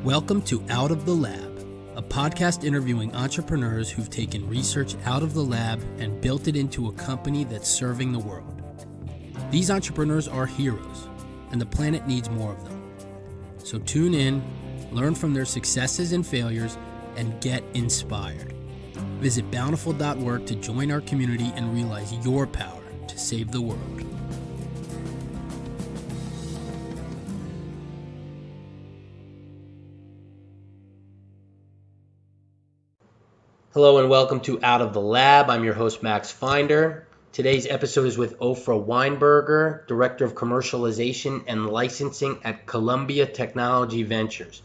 Welcome to Out of the Lab, a podcast interviewing entrepreneurs who've taken research out of the lab and built it into a company that's serving the world. These entrepreneurs are heroes, and the planet needs more of them. So tune in, learn from their successes and failures, and get inspired. Visit bountiful.org to join our community and realize your power to save the world. Hello and welcome to Out of the Lab. I'm your host, Max Finder. Today's episode is with Ofra Weinberger, Director of Commercialization and Licensing at Columbia Technology Ventures.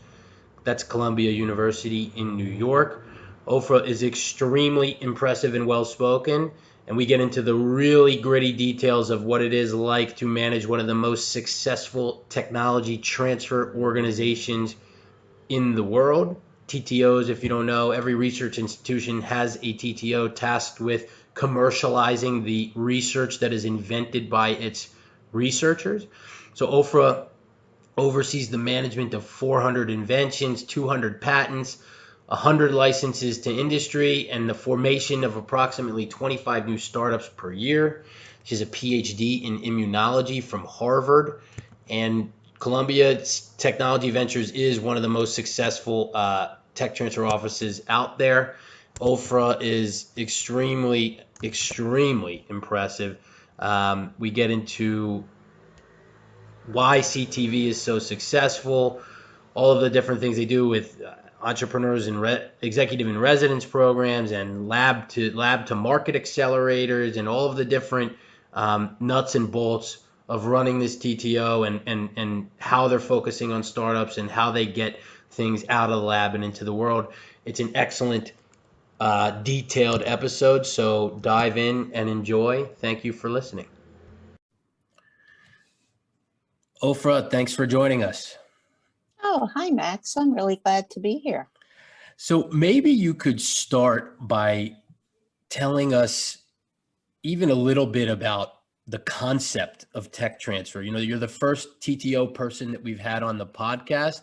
That's Columbia University in New York. Ofra is extremely impressive and well-spoken, and we get into the really gritty details of what it is like to manage one of the most successful technology transfer organizations in the world. TTOs, if you don't know, every research institution has a TTO tasked with commercializing the research that is invented by its researchers. So Ofra oversees the management of 400 inventions, 200 patents, 100 licenses to industry, and the formation of approximately 25 new startups per year. She has a PhD in immunology from Harvard, and Columbia Technology Ventures is one of the most successful tech transfer offices out there. Ofra is extremely impressive. We get into why CTV is so successful, all of the different things they do with entrepreneurs and executive in residence programs and lab to market accelerators and all of the different nuts and bolts of running this TTO and how they're focusing on startups and how they get things out of the lab and into the world. It's an excellent detailed episode, so dive in and enjoy. Thank you for listening. Ofra, thanks for joining us. Oh, hi, Max. I'm really glad to be here. So maybe you could start by telling us even a little bit about the concept of tech transfer. You know, you're the first TTO person that we've had on the podcast,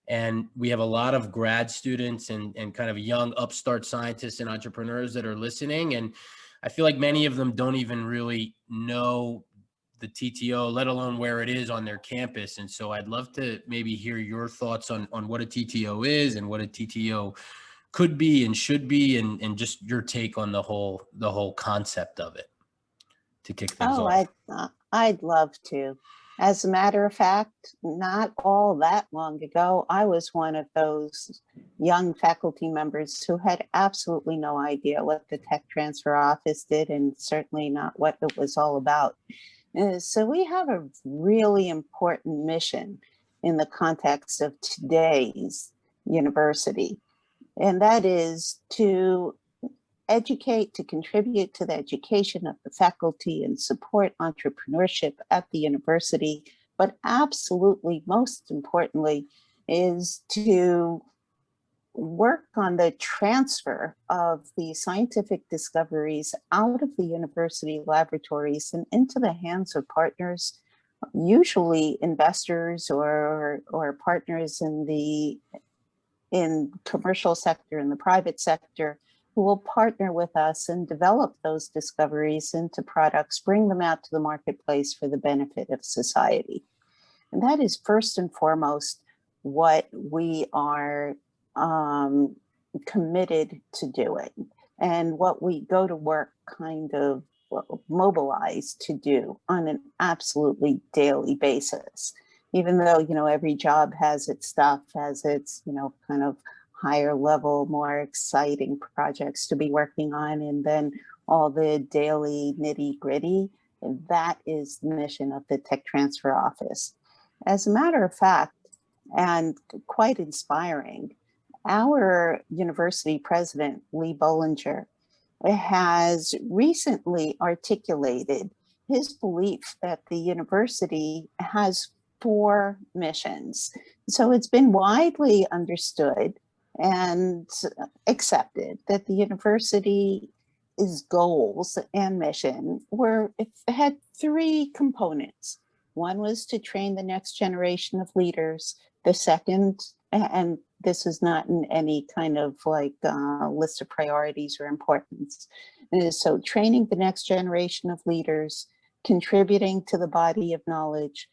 and we have a lot of grad students and kind of young upstart scientists and entrepreneurs that are listening. And I feel like many of them don't even really know the TTO, let alone where it is on their campus. And so I'd love to maybe hear your thoughts on what a TTO is and what a TTO could be and should be, and just your take on the whole concept of it to kick things off. I'd love to. As a matter of fact, not all that long ago, I was one of those young faculty members who had absolutely no idea what the Tech Transfer Office did, and certainly not what it was all about. So we have a really important mission in the context of today's university, and that is to educate, to contribute to the education of the faculty and support entrepreneurship at the university, but absolutely most importantly is to work on the transfer of the scientific discoveries out of the university laboratories and into the hands of partners, usually investors or partners in commercial sector, in the private sector, who will partner with us and develop those discoveries into products, bring them out to the marketplace for the benefit of society. And that is first and foremost what we are committed to doing, and what we go to work kind of mobilized to do on an absolutely daily basis. Even though, every job has its stuff, has its, kind of higher level, more exciting projects to be working on, and then all the daily nitty gritty. That is the mission of the Tech Transfer Office. As a matter of fact, and quite inspiring, our university president, Lee Bollinger, has recently articulated his belief that the university has 4 missions. So it's been widely understood and accepted that the university's goals and mission had 3 components. One was to train the next generation of leaders. The second and this is not in any kind of like list of priorities or importance. So training the next generation of leaders, contributing to the body of knowledge,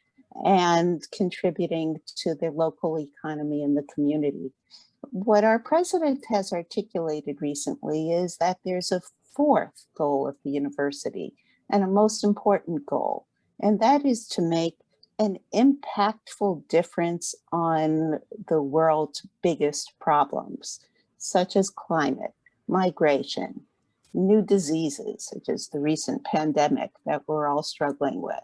and contributing to the local economy and the community. What our president has articulated recently is that there's a fourth goal of the university, and a most important goal, and that is to make an impactful difference on the world's biggest problems, such as climate, migration, new diseases, such as the recent pandemic that we're all struggling with.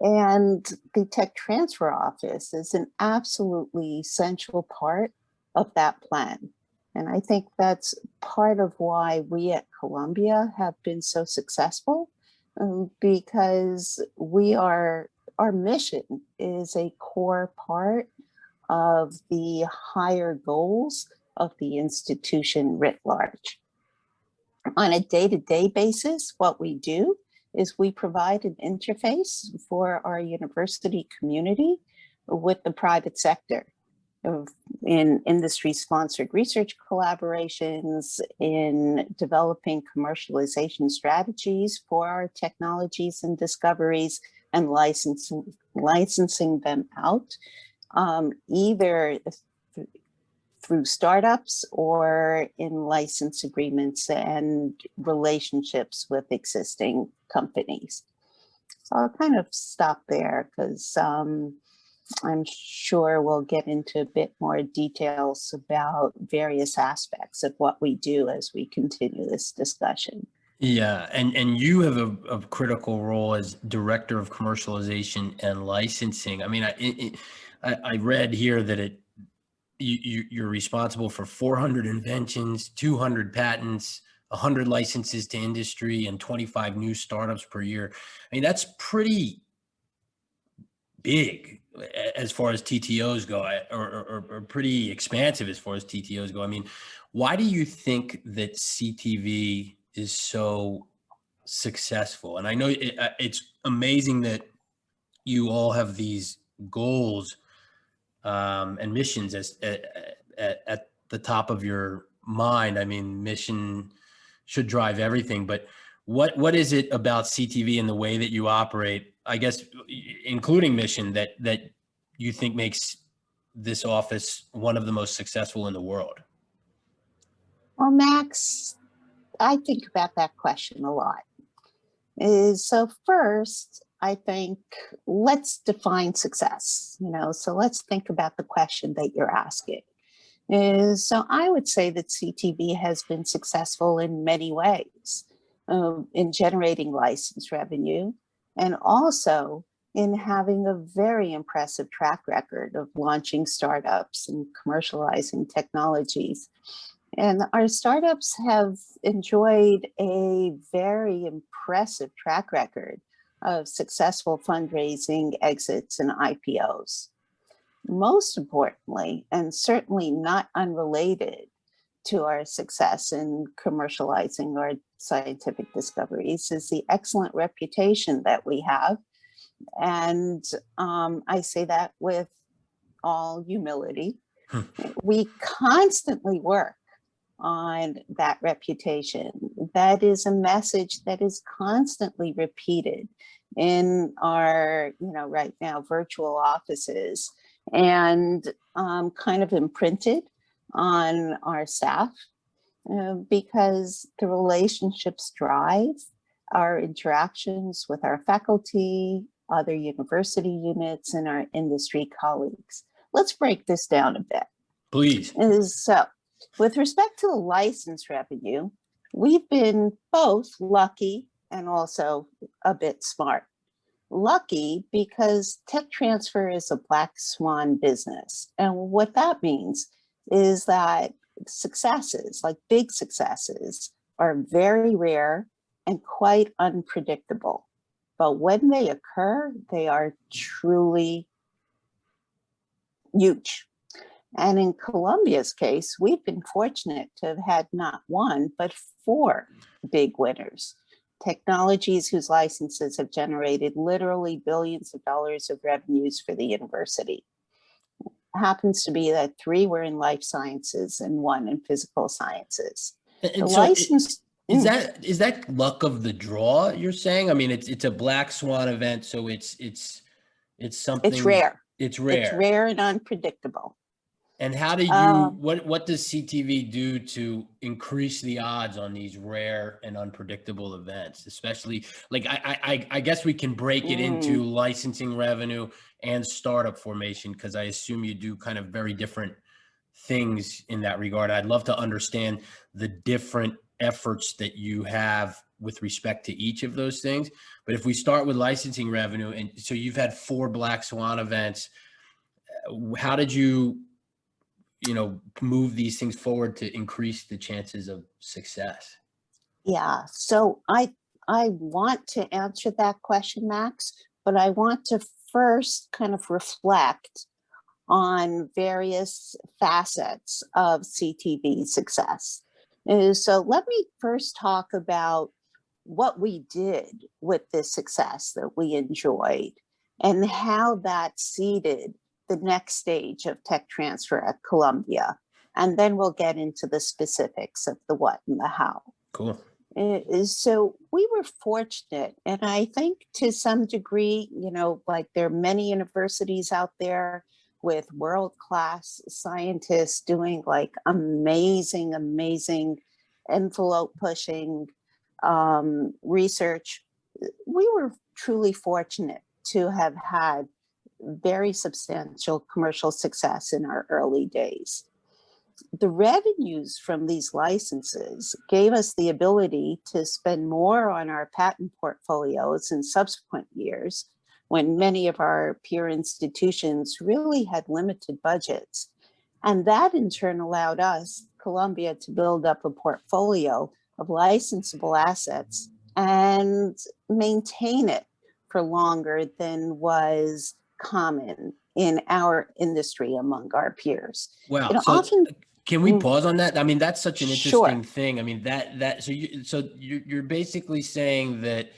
And the Tech Transfer Office is an absolutely essential part of that plan. And I think that's part of why we at Columbia have been so successful, because our mission is a core part of the higher goals of the institution writ large. On a day-to-day basis, what we do is we provide an interface for our university community with the private sector in industry-sponsored research collaborations, in developing commercialization strategies for our technologies and discoveries, and licensing them out, either through startups or in license agreements and relationships with existing companies. So I'll kind of stop there because I'm sure we'll get into a bit more details about various aspects of what we do as we continue this discussion. Yeah, and you have a critical role as director of commercialization and licensing. I mean, I read here that you're responsible for 400 inventions, 200 patents, 100 licenses to industry, and 25 new startups per year. I mean, that's pretty big as far as TTOs go, or pretty expansive as far as TTOs go. I mean, why do you think that CTV is so successful? And I know it's amazing that you all have these goals and missions at the top of your mind. I mean, mission should drive everything, but what is it about CTV and the way that you operate, I guess, including mission, that you think makes this office one of the most successful in the world? Well, Max, I think about that question a lot. So first, I think let's define success. So let's think about the question that you're asking. So I would say that CTV has been successful in many ways, in generating license revenue, and also in having a very impressive track record of launching startups and commercializing technologies. And our startups have enjoyed a very impressive track record of successful fundraising, exits, and IPOs. Most importantly, and certainly not unrelated to our success in commercializing our scientific discoveries, is the excellent reputation that we have. And I say that with all humility. We constantly work on that reputation. That is a message that is constantly repeated in our, right now, virtual offices, and kind of imprinted on our staff, because the relationships drive our interactions with our faculty, other university units, and our industry colleagues. Let's break this down a bit. Please. So, with respect to the license revenue, we've been both lucky and also a bit smart. Lucky because tech transfer is a black swan business. And what that means is that successes, like big successes, are very rare and quite unpredictable. But when they occur, they are truly huge. And in Columbia's case, we've been fortunate to have had not one, but 4 big winners. Technologies whose licenses have generated literally billions of dollars of revenues for the university. happens to be that 3 were in life sciences and 1 in physical sciences. And The so license, is that luck of the draw you're saying? I mean, it's a black swan event, so it's it's something, rare. it's It's rare. rare and unpredictable. And how do you, Um, what does CTV do to increase the odds on these rare and unpredictable events? Especially, like, I guess we can break it into mm, licensing revenue and startup formation, because I assume you do kind of very different things in that regard. I'd love to understand the different efforts that you have with respect to each of those things. But if we start with licensing revenue, and so you've had 4 black swan events, how did you move these things forward to increase the chances of success? yeah, so I want to answer that question, Max, but I want to first kind of reflect on various facets of CTV success. So let me first talk about what we did with this success that we enjoyed and how that seeded the next stage of tech transfer at Columbia. And then we'll get into the specifics of the what and the how. Cool. So we were fortunate, and I think to some degree, like there are many universities out there with world-class scientists doing like amazing, amazing envelope pushing research. We were truly fortunate to have had very substantial commercial success in our early days. The revenues from these licenses gave us the ability to spend more on our patent portfolios in subsequent years when many of our peer institutions really had limited budgets. And that in turn allowed us, Columbia, to build up a portfolio of licensable assets and maintain it for longer than was common in our industry among our peers. Wow. It So often can we pause on that? I mean, that's such an Sure. interesting thing. I mean, so you're basically saying that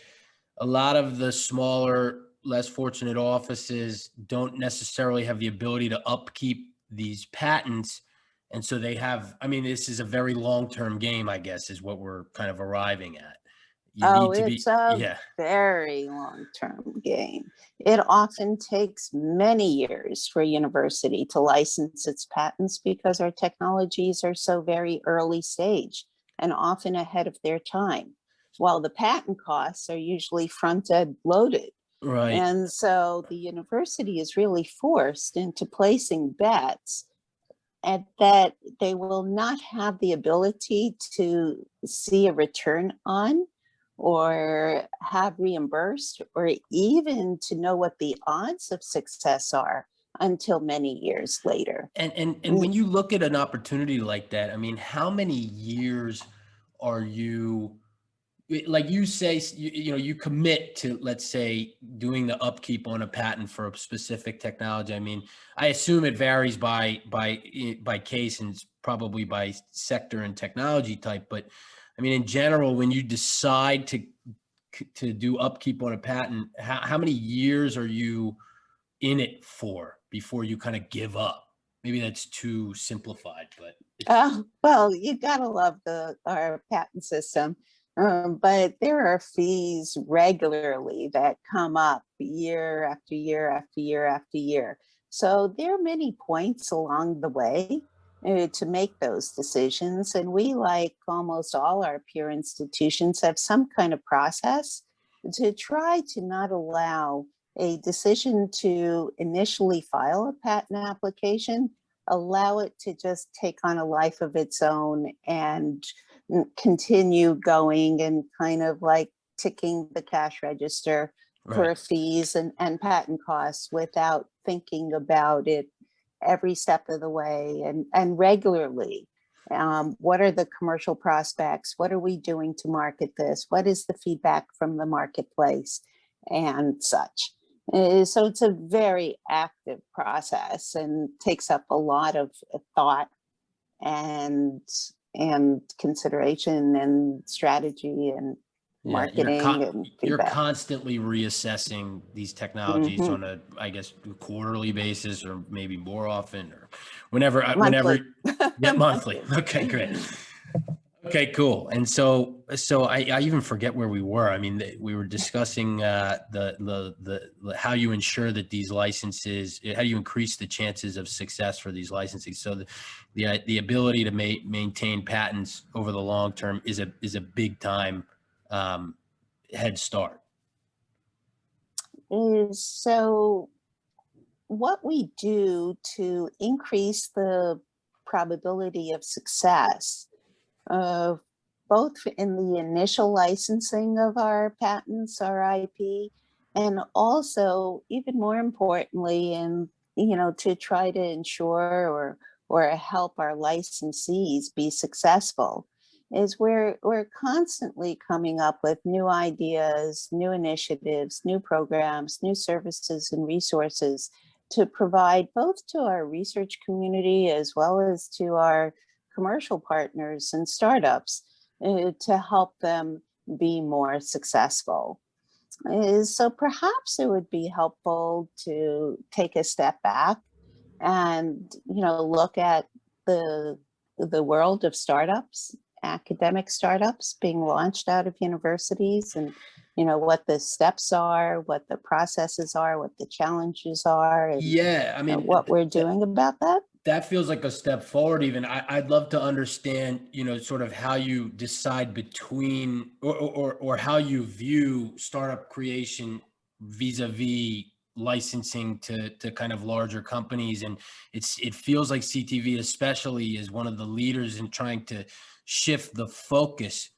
a lot of the smaller, less fortunate offices don't necessarily have the ability to upkeep these patents. And so they have, I mean, this is a very long-term game, I guess, is what we're kind of arriving at. You Oh, need to it's be, a yeah, very long-term game. It often takes many years for a university to license its patents because our technologies are so very early stage and often ahead of their time, while the patent costs are usually front-end loaded. right. And so the university is really forced into placing bets and that they will not have the ability to see a return on or have reimbursed or even to know what the odds of success are until many years later. And when you look at an opportunity like that, I mean, how many years are you, like you say, you commit to, let's say, doing the upkeep on a patent for a specific technology. I mean, I assume it varies by case and probably by sector and technology type. But I mean, in general, when you decide to do upkeep on a patent, how many years are you in it for before you kind of give up? Maybe that's too simplified, but it's Well, you gotta love our patent system, but there are fees regularly that come up year after year after year after year. So there are many points along the way to make those decisions, and we, like almost all our peer institutions, have some kind of process to try to not allow a decision to initially file a patent application allow it to just take on a life of its own and continue going and kind of like ticking the cash register right. for fees and patent costs without thinking about it every step of the way and regularly. What are the commercial prospects? What are we doing to market this? What is the feedback from the marketplace and such? So it's a very active process and takes up a lot of thought and and consideration and strategy and Yeah, marketing and you're feedback. constantly reassessing these technologies Hmm. on a, I guess, quarterly basis, or maybe more often, or whenever. Monthly. Yeah, monthly. Monthly. Okay, great. Okay, cool. And so I even forget where we were. I mean, we were discussing the how you ensure that these licenses, how you increase the chances of success for these licensing. So the ability to maintain patents over the long term is a big time um, head start. So what we do to increase the probability of success, uh, both in the initial licensing of our patents, our IP, and also, even more importantly, in to try to ensure or help our licensees be successful, is we're constantly coming up with new ideas, new initiatives, new programs, new services and resources to provide both to our research community as well as to our commercial partners and startups, to help them be more successful. So perhaps it would be helpful to take a step back and look at the the world of startups, academic startups being launched out of universities, and what the steps are, what the processes are, what the challenges are, and Yeah, I mean, what we're doing about that. that feels like a step forward. Even I'd love to understand, sort of how you decide between, or how you view startup creation vis-a-vis licensing to kind of larger companies. And it feels like CTV especially is one of the leaders in trying to shift the focus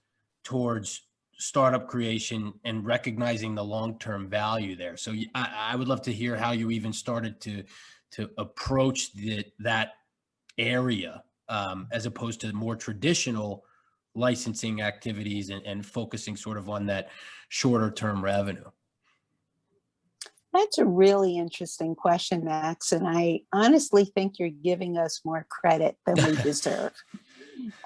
towards startup creation and recognizing the long-term value there. So I would love to hear how you even started to approach that area, as opposed to more traditional licensing activities, and focusing sort of on that shorter term revenue. That's a really interesting question, Max. And I honestly think you're giving us more credit than we deserve.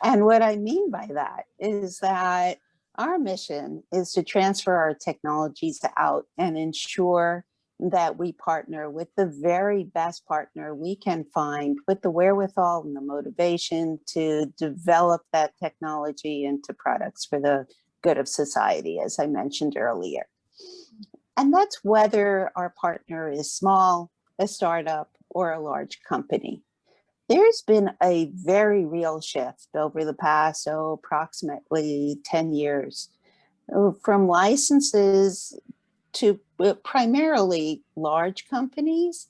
And what I mean by that is that our mission is to transfer our technologies out and ensure that we partner with the very best partner we can find, with the wherewithal and the motivation to develop that technology into products for the good of society, as I mentioned earlier. And that's whether our partner is small, a startup, or a large company. There's been a very real shift over the past, approximately 10 years, from licenses to primarily large companies,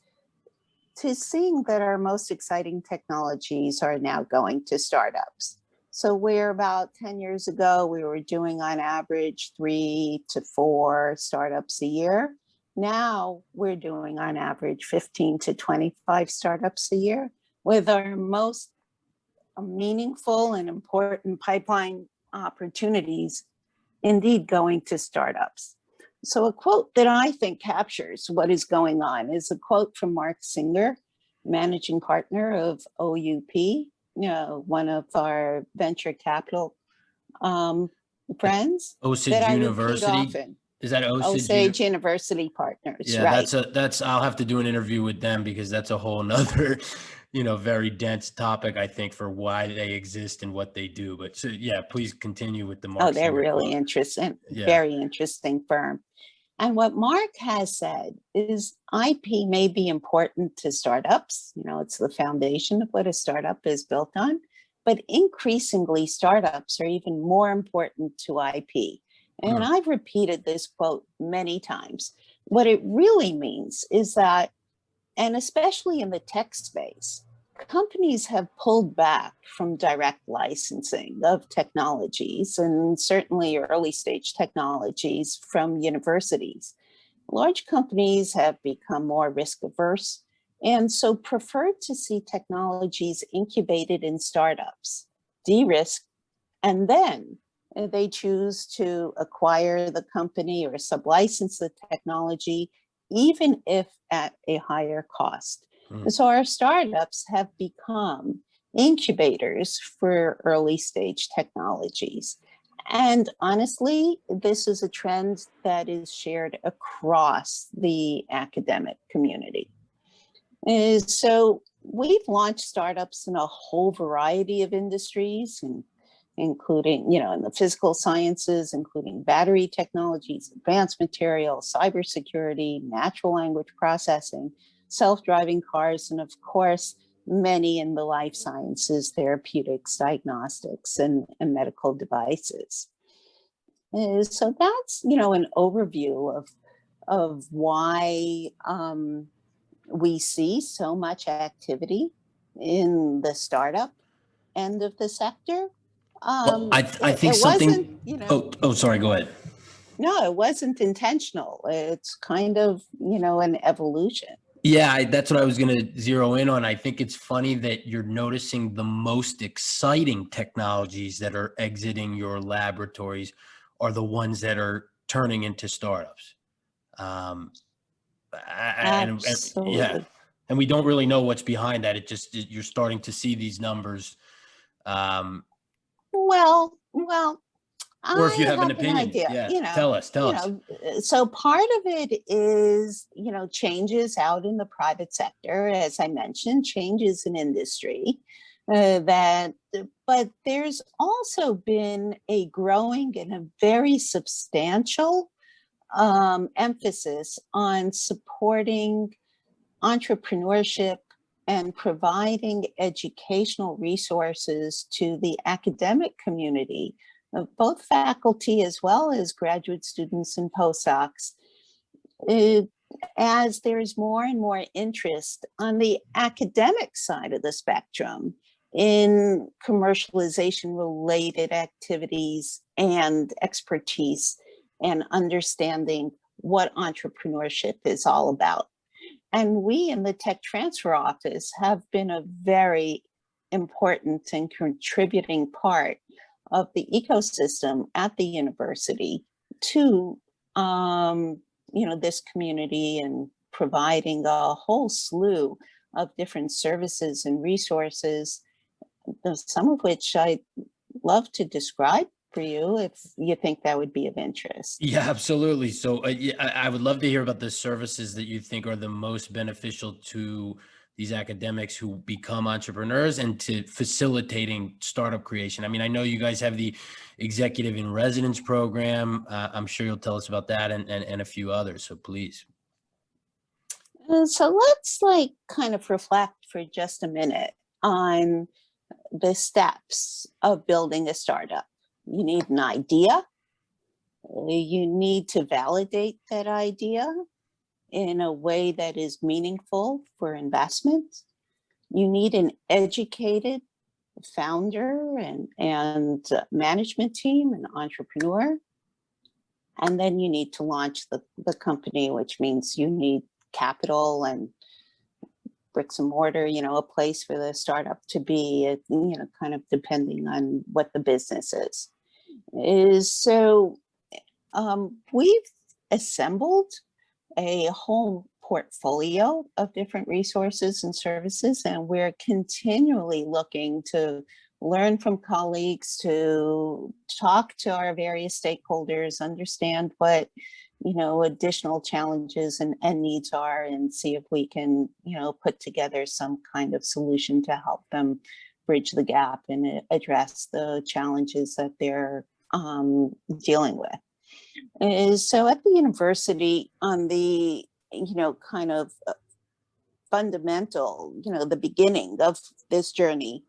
to seeing that our most exciting technologies are now going to startups. So where about 10 years ago, we were doing on average 3 to 4 startups a year. Now we're doing on average 15 to 25 startups a year, with our most meaningful and important pipeline opportunities indeed going to startups. So a quote that I think captures what is going on is a quote from Mark Singer, managing partner of OUP, one of our venture capital friends, that Osage I repeat University. often. Is that Osage? Osage University Partners, Yeah, right? that's I'll have to do an interview with them, because that's a whole nother, very dense topic, I think, for why they exist and what they do. But so, yeah, please continue with the Oh, Mark they're Singer really quote. interesting, Yeah. very interesting firm. And what Mark has said is IP may be important to startups. It's the foundation of what a startup is built on. But increasingly, startups are even more important to IP. And Hmm. I've repeated this quote many times. What it really means is that, and especially in the tech space, companies have pulled back from direct licensing of technologies, and certainly early stage technologies, from universities. Large companies have become more risk averse and so prefer to see technologies incubated in startups, de-risked, and then they choose to acquire the company or sublicense the technology, even if at a higher cost. Hmm. And so our startups have become incubators for early stage technologies. And honestly, this is a trend that is shared across the academic community. So we've launched startups in a whole variety of industries, and including, in the physical sciences, including battery technologies, advanced materials, cybersecurity, natural language processing, self-driving cars, and of course, many in the life sciences, therapeutics, diagnostics, and medical devices. So that's, an overview of why we see so much activity in the startup end of the sector. Well, I think It wasn't, sorry, go ahead. no, it wasn't intentional. It's kind of, an evolution. Yeah, that's what I was going to zero in on. I think it's funny that you're noticing the most exciting technologies that are exiting your laboratories are the ones that are turning into startups. Absolutely. And we don't really know what's behind that. You're starting to see these numbers. Well, Or if you I have an have an opinion, idea, tell us. So part of it is, changes out in the private sector, as I mentioned, changes in industry, but there's also been a growing and a very substantial emphasis on supporting entrepreneurship and providing educational resources to the academic community, of both faculty as well as graduate students and postdocs, as there's more and more interest on the academic side of the spectrum in commercialization related activities and expertise and understanding what entrepreneurship is all about. And we in the Tech Transfer Office have been a very important and contributing part of the ecosystem at the university to, this community, and providing a whole slew of different services and resources, some of which I'd love to describe for you if you think that would be of interest. Yeah, absolutely. So I would love to hear about the services that you think are the most beneficial to these academics who become entrepreneurs and to facilitating startup creation. I mean, I know you guys have the executive in residence program. I'm sure you'll tell us about that and a few others. So please. So let's kind of reflect for just a minute on the steps of building a startup. You need an idea. You need to validate that idea in a way that is meaningful for investment. You need an educated founder and management team and entrepreneur. And then you need to launch the company, which means you need capital and bricks and mortar, a place for the startup to be, kind of depending on what the business is. So we've assembled a whole portfolio of different resources and services, and we're continually looking to learn from colleagues, to talk to our various stakeholders, understand what additional challenges and needs are, and see if we can put together some kind of solution to help them bridge the gap and address the challenges that they're dealing with. So at the university, on the kind of fundamental, the beginning of this journey,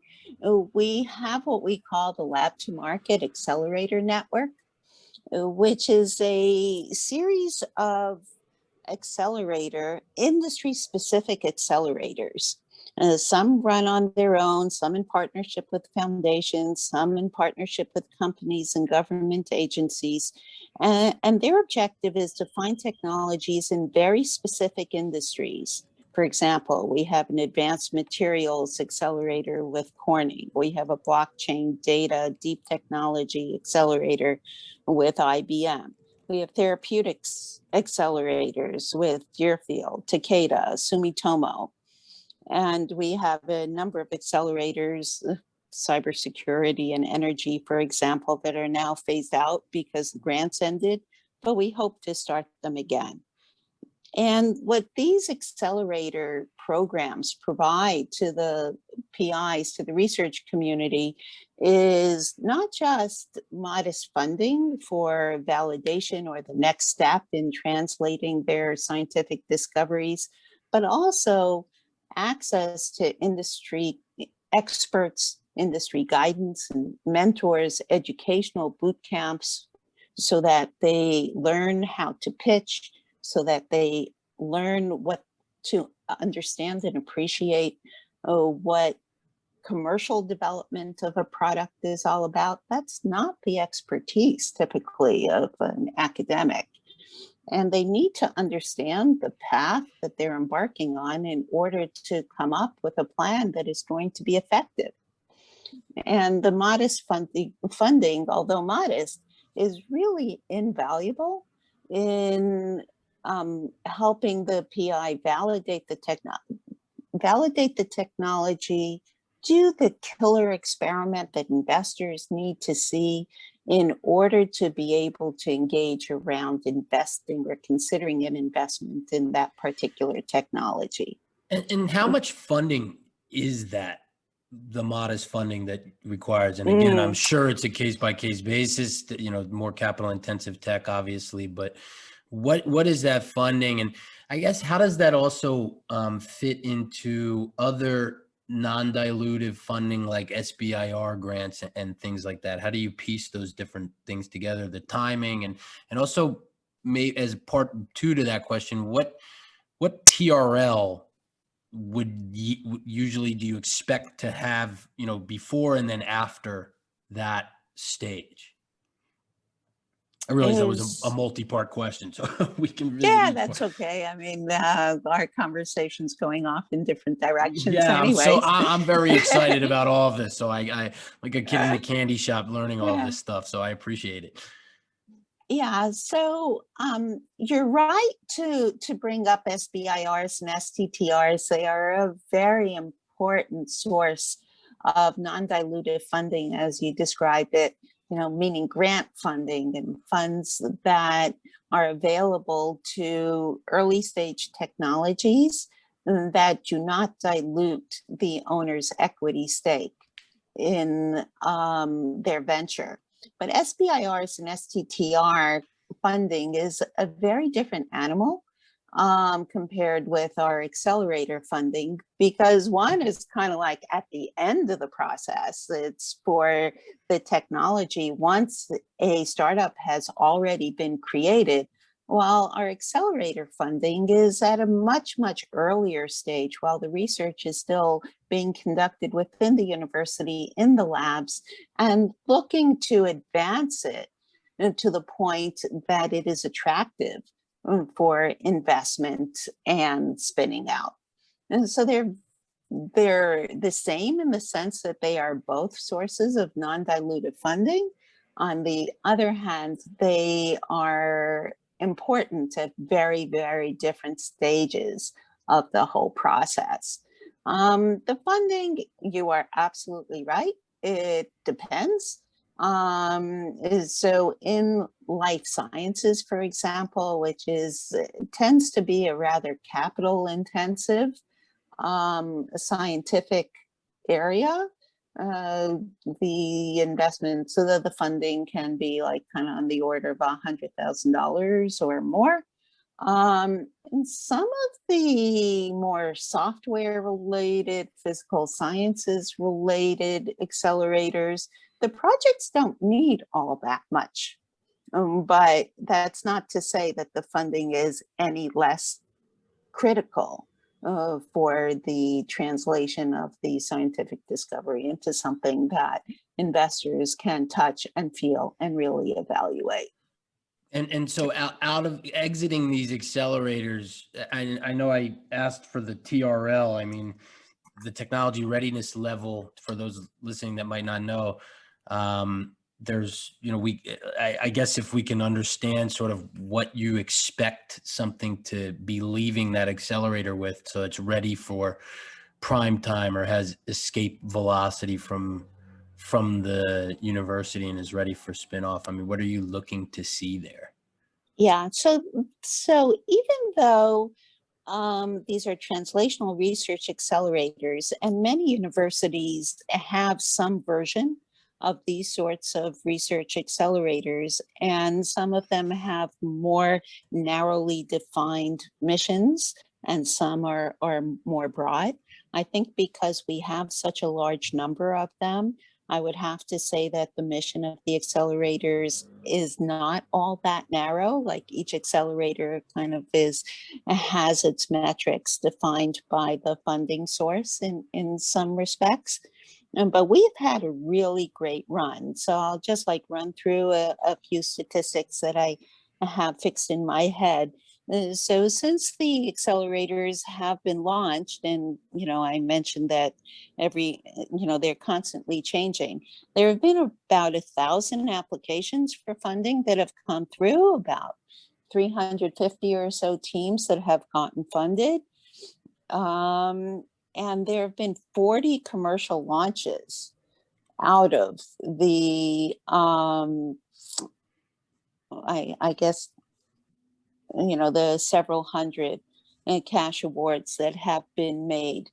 we have what we call the Lab to Market Accelerator Network, which is a series of industry-specific accelerators. Some run on their own, some in partnership with foundations, some in partnership with companies and government agencies. And their objective is to find technologies in very specific industries. For example, we have an advanced materials accelerator with Corning. We have a blockchain data deep technology accelerator with IBM. We have therapeutics accelerators with Deerfield, Takeda, Sumitomo. And we have a number of accelerators cybersecurity and energy, for example, that are now phased out because the grants ended, but we hope to start them again. And what these accelerator programs provide to the PIs, to the research community, is not just modest funding for validation or the next step in translating their scientific discoveries, but also access to industry experts, industry guidance and mentors, educational boot camps, so that they learn how to pitch, so that they learn what to understand and appreciate what commercial development of a product is all about. That's not the expertise typically of an academic. And they need to understand the path that they're embarking on in order to come up with a plan that is going to be effective. And the modest funding, although modest, is really invaluable in helping the PI validate the technology, do the killer experiment that investors need to see in order to be able to engage around investing or considering an investment in that particular technology. And how much funding is that, the modest funding that requires? And again, I'm sure it's a case-by-case basis, you know, more capital intensive tech, obviously, but what is that funding? And I guess, how does that also fit into other non-dilutive funding like SBIR grants and things like that? How do you piece those different things together, the timing, and also, as part two to that question, what TRL would usually do you expect to have, you know, before and then after that stage? I realize that was a multi-part question, so we can visit. Yeah, that's okay. I mean, our conversation's going off in different directions. Yeah, anyways. I'm very excited about all of this. So I like a kid in the candy shop learning all this stuff. So I appreciate it. Yeah, so you're right to bring up SBIRs and STTRs. They are a very important source of non-dilutive funding, as you described it, you know, meaning grant funding and funds that are available to early stage technologies that do not dilute the owner's equity stake in their venture. But SBIRs and STTR funding is a very different animal compared with our accelerator funding, because one is kind of like at the end of the process. It's for the technology once a startup has already been created, while our accelerator funding is at a much, much earlier stage, while the research is still being conducted within the university in the labs and looking to advance it to the point that it is attractive for investment and spinning out. And so they're the same in the sense that they are both sources of non-dilutive funding. On the other hand, they are important at very, very different stages of the whole process. The funding, you are absolutely right. It depends. So in life sciences, for example, which tends to be a rather capital intensive scientific area, the investment, so that the funding can be like kind of on the order of $100,000 or more. And some of the more software related, physical sciences related accelerators, the projects don't need all that much. But that's not to say that the funding is any less critical for the translation of the scientific discovery into something that investors can touch and feel and really evaluate. And so out of exiting these accelerators, I know I asked for the TRL. I mean, the technology readiness level, for those listening that might not know, there's, you know, I guess if we can understand sort of what you expect something to be leaving that accelerator with, so it's ready for prime time or has escape velocity from from the university and is ready for spinoff? I mean, what are you looking to see there? Yeah, so even though these are translational research accelerators, and many universities have some version of these sorts of research accelerators, and some of them have more narrowly defined missions, and some are more broad. I think because we have such a large number of them, I would have to say that the mission of the accelerators is not all that narrow. Like each accelerator kind of has its metrics defined by the funding source in some respects. But we've had a really great run. So I'll just like run through a few statistics that I have fixed in my head. So since the accelerators have been launched, and I mentioned that they're constantly changing. There have been about 1,000 applications for funding that have come through, about 350 or so teams that have gotten funded. And there have been 40 commercial launches out of the, I guess, the several hundred cash awards that have been made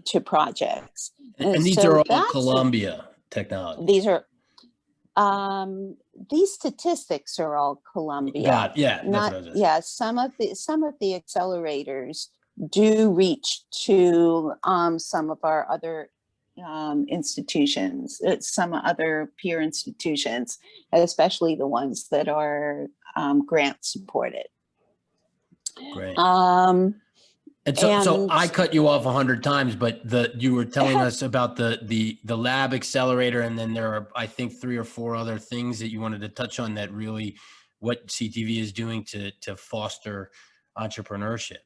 to projects. And these are all Columbia technology. These statistics are all Columbia. Got it. Yeah, yeah. Some of the accelerators do reach to some of our other institutions, some other peer institutions, especially the ones that are grant supported. Great. And so I cut you off 100 times, but you were telling us about the lab accelerator, and then there are, I think, 3 or 4 other things that you wanted to touch on that really what CTV is doing to foster entrepreneurship.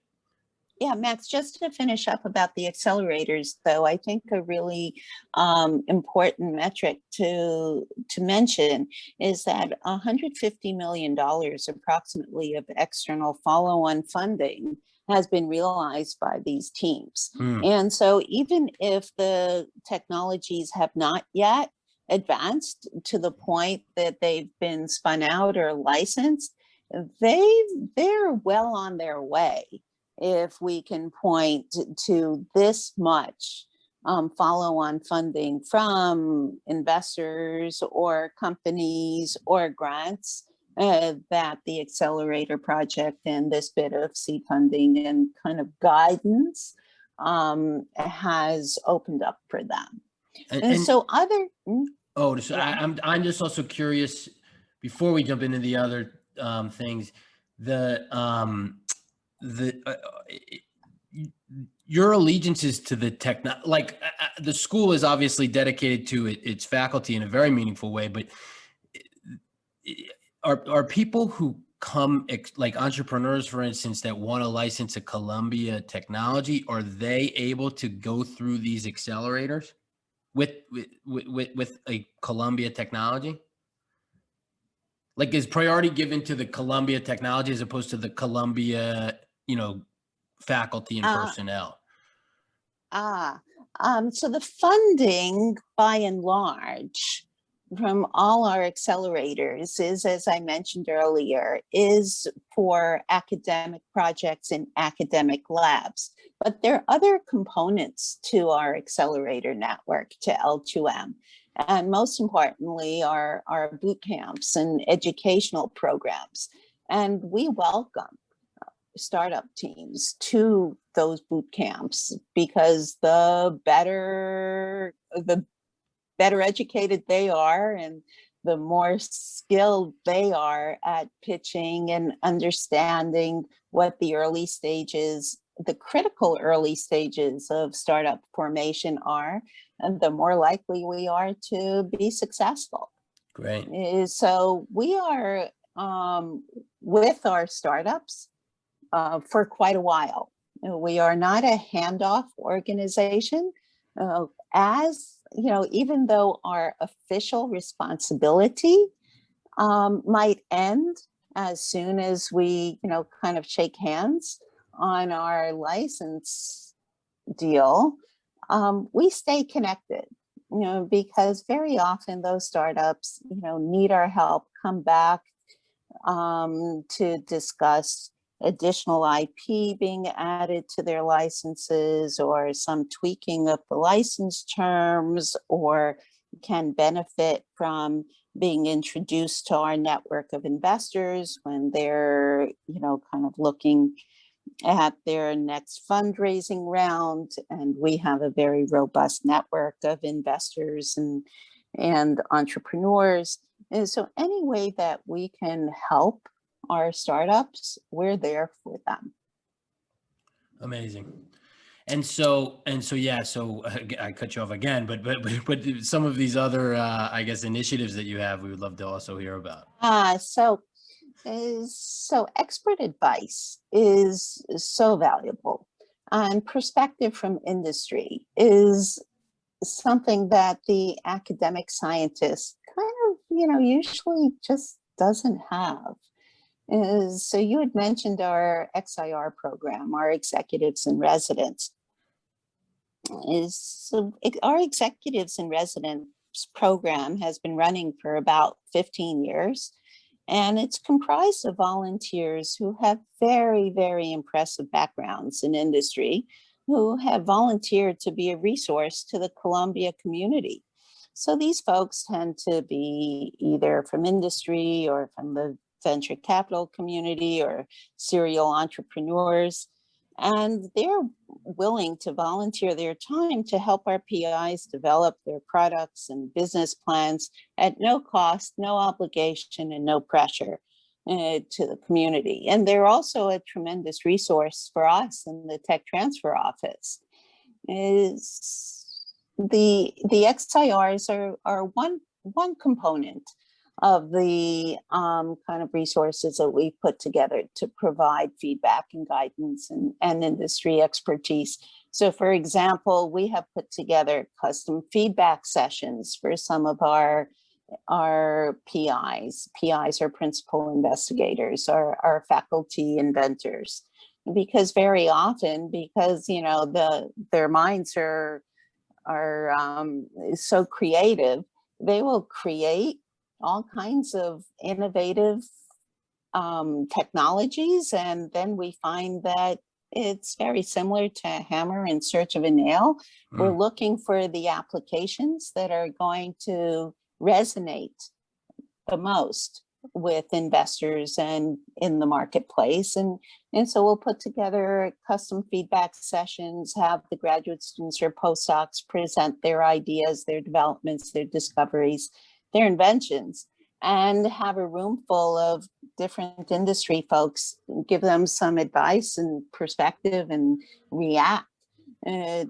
Yeah, Max, just to finish up about the accelerators, though, I think a really important metric to mention is that $150 million approximately of external follow-on funding has been realized by these teams. And so even if the technologies have not yet advanced to the point that they've been spun out or licensed, they're well on their way. If we can point to this much follow-on funding from investors or companies or grants that the accelerator project and this bit of seed funding and kind of guidance has opened up for them. And so other... So yeah. I'm just also curious, before we jump into the other things, your allegiances to the the school is obviously dedicated to its faculty in a very meaningful way, but are people who come, like entrepreneurs, for instance, that want to license a Columbia technology, are they able to go through these accelerators with a Columbia technology? Like, is priority given to the Columbia technology as opposed to the Columbia, faculty and personnel? So the funding, by and large, from all our accelerators is, as I mentioned earlier, is for academic projects in academic labs. But there are other components to our accelerator network, to L2M. And most importantly, our boot camps and educational programs. And we welcome startup teams to those boot camps because the better educated they are and the more skilled they are at pitching and understanding what the early stages, the critical early stages of startup formation are, and the more likely we are to be successful. Great. So we are with our startups for quite a while. We are not a handoff organization, even though our official responsibility might end as soon as we, kind of shake hands on our license deal. We stay connected. because very often those startups, need our help, come back to discuss additional IP being added to their licenses or some tweaking of the license terms, or can benefit from being introduced to our network of investors when they're, kind of looking at their next fundraising round. And we have a very robust network of investors and entrepreneurs. And so any way that we can help our startups, we're there for them. Amazing. And so yeah, so I cut you off again, but some of these other, I guess, initiatives that you have, we would love to also hear about. So expert advice is so valuable, and perspective from industry is something that the academic scientist kind of, usually just doesn't have. So you had mentioned our XIR program, our executives in residence. Our executives in residence program has been running for about 15 years. And it's comprised of volunteers who have very, very impressive backgrounds in industry, who have volunteered to be a resource to the Columbia community. So these folks tend to be either from industry or from the venture capital community or serial entrepreneurs. And they're willing to volunteer their time to help our PIs develop their products and business plans at no cost, no obligation, and no pressure to the community. And they're also a tremendous resource for us in the tech transfer office. The XIRs are one component of the kind of resources that we put together to provide feedback and guidance and industry expertise. So for example, we have put together custom feedback sessions for some of our PIs. PIs are principal investigators, our faculty inventors, because very often, their minds are so creative, they will create all kinds of innovative technologies. And then we find that it's very similar to a hammer in search of a nail. We're looking for the applications that are going to resonate the most with investors and in the marketplace. And so we'll put together custom feedback sessions, have the graduate students or postdocs present their ideas, their developments, their discoveries, their inventions, and have a room full of different industry folks, give them some advice and perspective and react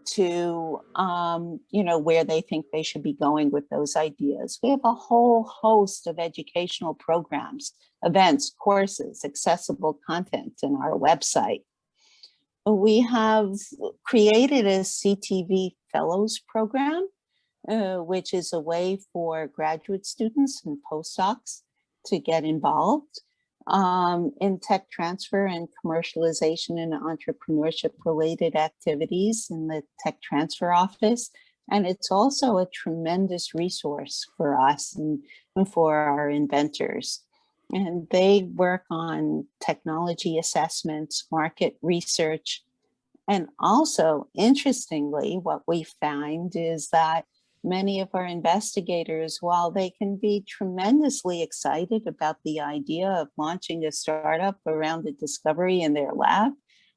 to where they think they should be going with those ideas. We have a whole host of educational programs, events, courses, accessible content in our website. We have created a CTV Fellows program, which is a way for graduate students and postdocs to get involved in tech transfer and commercialization and entrepreneurship related activities in the tech transfer office. And it's also a tremendous resource for us and for our inventors. And they work on technology assessments, market research. And also, interestingly, what we find is that many of our investigators, while they can be tremendously excited about the idea of launching a startup around a discovery in their lab,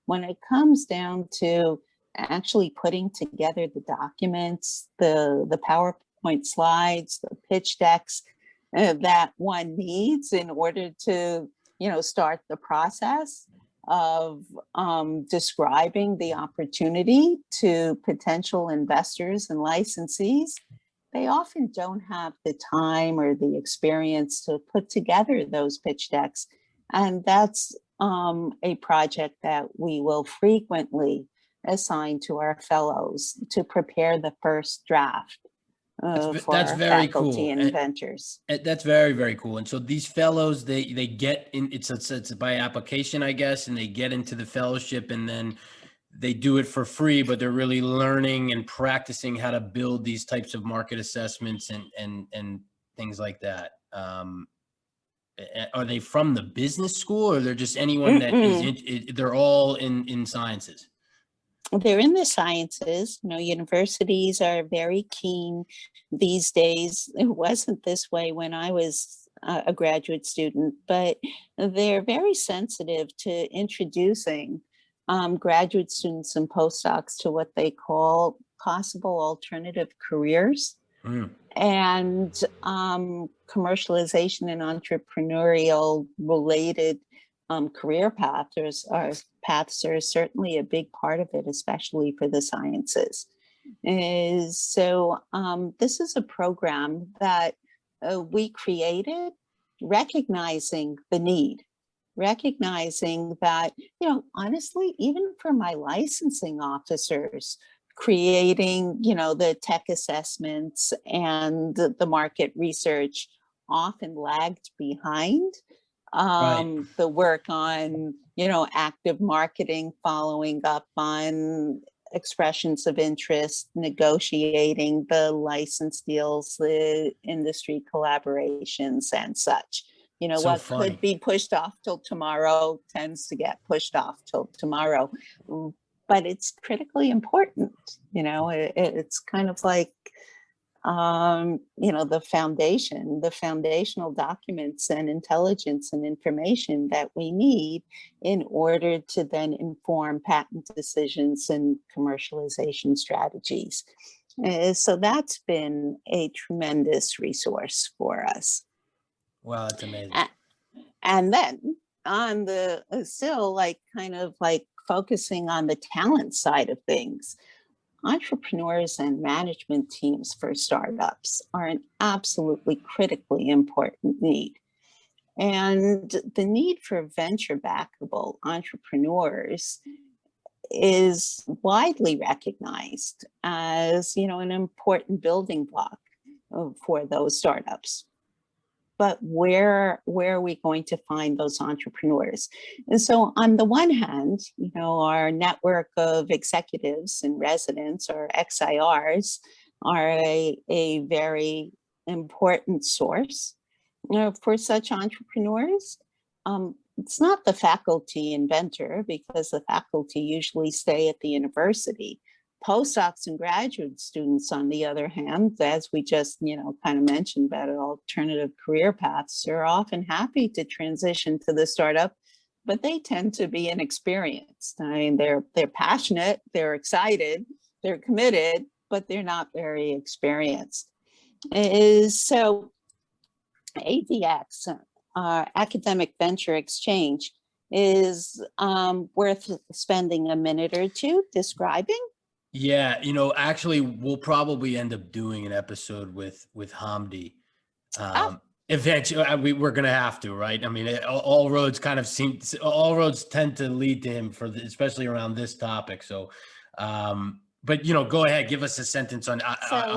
when it comes down to actually putting together the documents, the PowerPoint slides, the pitch decks that one needs in order to, start the process of describing the opportunity to potential investors and licensees, they often don't have the time or the experience to put together those pitch decks. And that's a project that we will frequently assign to our fellows to prepare the first draft for That's our very faculty cool. and inventors. That's very, very cool. And so these fellows, they get in, it's by application, I guess, and they get into the fellowship, and then they do it for free, but they're really learning and practicing how to build these types of market assessments and things like that. Are they from the business school, or they're just anyone that is they're all in sciences? They're in the sciences. Universities are very keen these days. It wasn't this way when I was a graduate student, but they're very sensitive to introducing graduate students and postdocs to what they call possible alternative careers. And commercialization and entrepreneurial related career paths are certainly a big part of it, especially for the sciences. So this is a program that we created recognizing the need, recognizing that, honestly, even for my licensing officers, creating, the tech assessments and the market research often lagged behind the work on, active marketing, following up on expressions of interest, negotiating the license deals, the industry collaborations and such. What could be pushed off till tomorrow tends to get pushed off till tomorrow. But it's critically important. It's kind of like, the foundational documents and intelligence and information that we need in order to then inform patent decisions and commercialization strategies. So that's been a tremendous resource for us. Wow, that's amazing. And then on the still kind of focusing on the talent side of things, entrepreneurs and management teams for startups are an absolutely critically important need. And the need for venture backable entrepreneurs is widely recognized as, an important building block for those startups. But where are we going to find those entrepreneurs? And so on the one hand, our network of executives and residents, or XIRs, are a very important source for such entrepreneurs. It's not the faculty inventor, because the faculty usually stay at the university. Postdocs and graduate students, on the other hand, as we just, kind of mentioned about alternative career paths, are often happy to transition to the startup, but they tend to be inexperienced. I mean, they're passionate, they're excited, they're committed, but they're not very experienced. So AVX, Academic Venture Exchange, is worth spending a minute or two describing. Yeah, actually, we'll probably end up doing an episode with Hamdi. Eventually, we're gonna have to, right? I mean, all roads tend to lead to him especially around this topic. So, but go ahead, give us a sentence on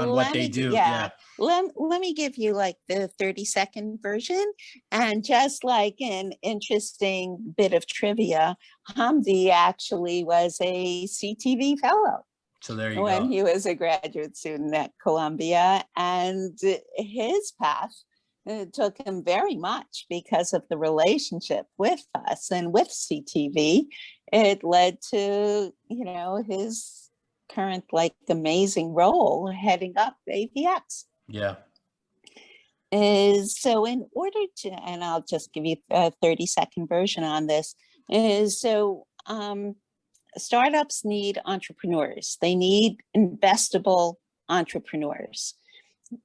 what they do. Yeah. Let me give you the 30-second version, and just an interesting bit of trivia. Hamdi actually was a CTV fellow. So there you when go. He was a graduate student at Columbia, and his path took him very much because of the relationship with us and with CTV. It led to, his current amazing role heading up AVX. Yeah. So in order to, and I'll just give you a 30-second version on this, startups need entrepreneurs. They need investable entrepreneurs.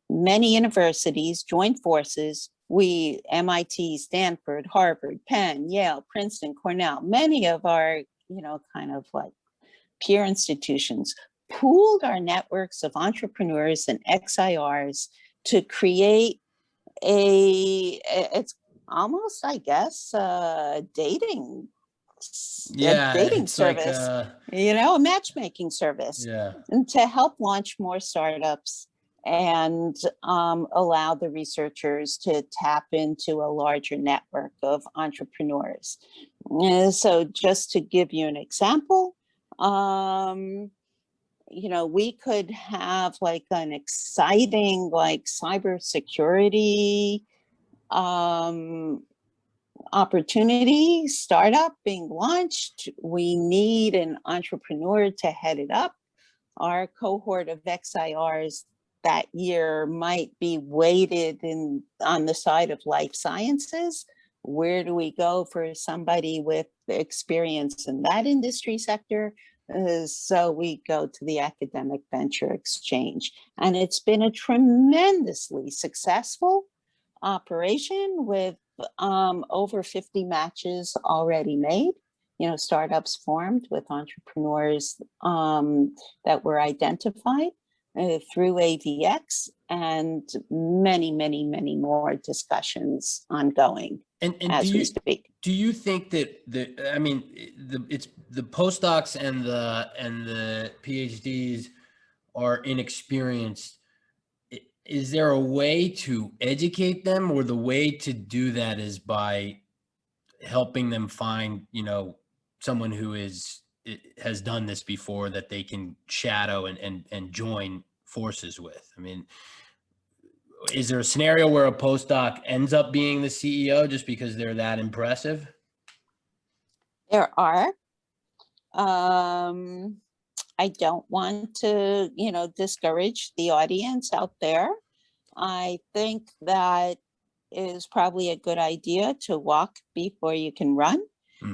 Many universities joined forces. MIT, Stanford, Harvard, Penn, Yale, Princeton, Cornell, many of our, kind of peer institutions pooled our networks of entrepreneurs and XIRs to create it's almost, I guess, dating service, a matchmaking service, and to help launch more startups and allow the researchers to tap into a larger network of entrepreneurs. So just to give you an example, We could have like an exciting like cybersecurity opportunity startup being launched. We need an entrepreneur to head it up. Our cohort of XIRs that year might be weighted on the side of life sciences. Where do we go for somebody with experience in that industry sector? So we go to the academic venture exchange. And it's been a tremendously successful operation with over 50 matches already made. Startups formed with entrepreneurs that were identified through AVX, and many, many, many more discussions ongoing as we speak. Do you think that it's the postdocs and the PhDs are inexperienced? Is there a way to educate them, or the way to do that is by helping them find, someone who has done this before that they can shadow and join forces with? I mean, is there a scenario where a postdoc ends up being the CEO just because they're that impressive? There are. I don't want to, discourage the audience out there. I think that is probably a good idea to walk before you can run.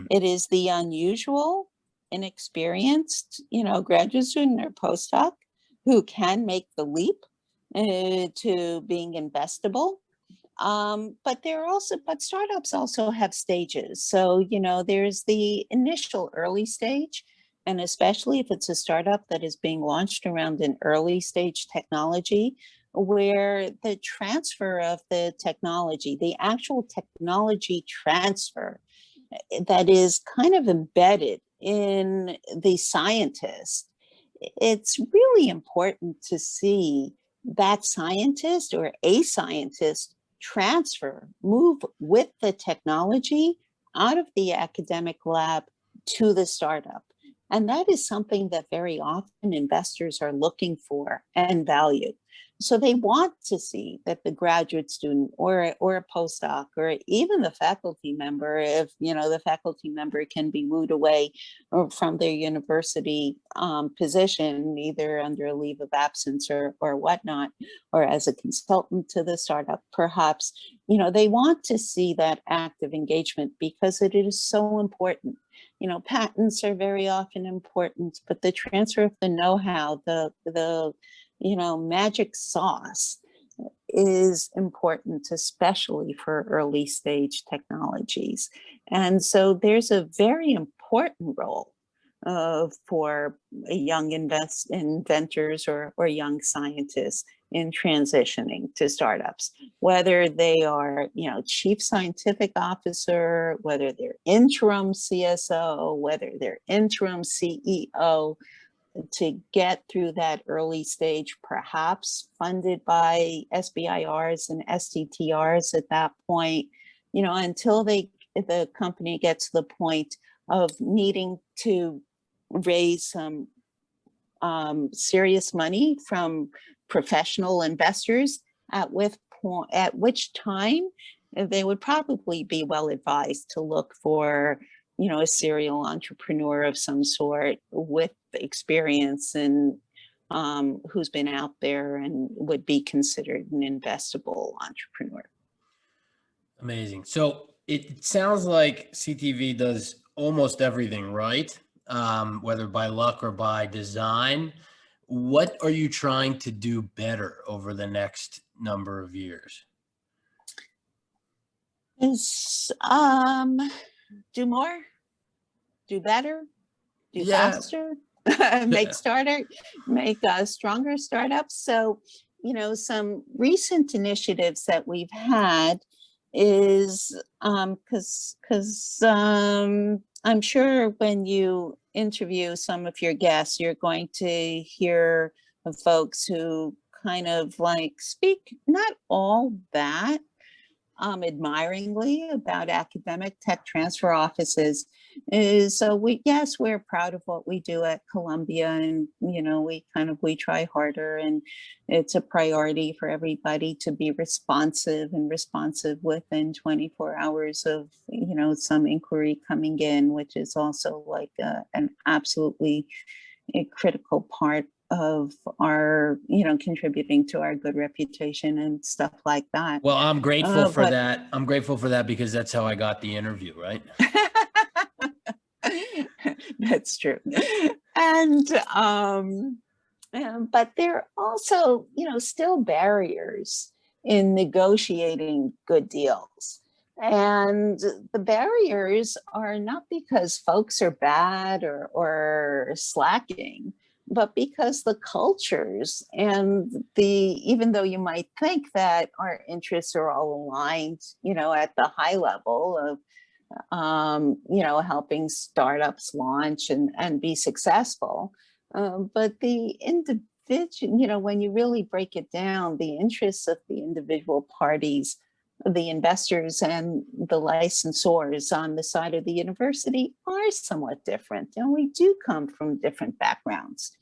It is the unusual, inexperienced, graduate student or postdoc who can make the leap to being investable. But startups also have stages. So, there's the initial early stage, and especially if it's a startup that is being launched around an early stage technology, where the transfer of the technology, the actual technology transfer that is kind of embedded in the scientist, it's really important to see that scientist or a scientist move with the technology out of the academic lab to the startup. And that is something that very often investors are looking for and value. So they want to see that the graduate student or a postdoc or even the faculty member, if the faculty member can be wooed away from their university position, either under a leave of absence or whatnot, or as a consultant to the startup, perhaps, they want to see that active engagement because it is so important. Patents are very often important, but the transfer of the know-how, the magic sauce is important, especially for early stage technologies. And so there's a very important role for young inventors or young scientists in transitioning to startups, whether they are, chief scientific officer, whether they're interim CSO, whether they're interim CEO, to get through that early stage, perhaps funded by SBIRs and STTRs at that point, until the company gets to the point of needing to raise some serious money from professional investors, at which time they would probably be well advised to look for a serial entrepreneur of some sort with experience and who's been out there and would be considered an investable entrepreneur. Amazing. So it sounds like CTV does almost everything right, whether by luck or by design. What are you trying to do better over the next number of years? Do more, do better, do faster, make stronger startups. So, some recent initiatives that we've had is because I'm sure when you interview some of your guests, you're going to hear of folks who kind of like speak not all that admiringly about academic tech transfer offices is yes, we're proud of what we do at Columbia, and we try harder, and it's a priority for everybody to be responsive within 24 hours of some inquiry coming in, which is also like an absolutely a critical part of our contributing to our good reputation and stuff like that. Well, I'm grateful for but that. I'm grateful for that because that's how I got the interview, right? That's true. And but there are also still barriers in negotiating good deals. And the barriers are not because folks are bad or slacking, but because the cultures and even though you might think that our interests are all aligned, at the high level of helping startups launch and be successful. But the individual, when you really break it down, the interests of the individual parties, the investors and the licensors on the side of the university are somewhat different. And we do come from different backgrounds.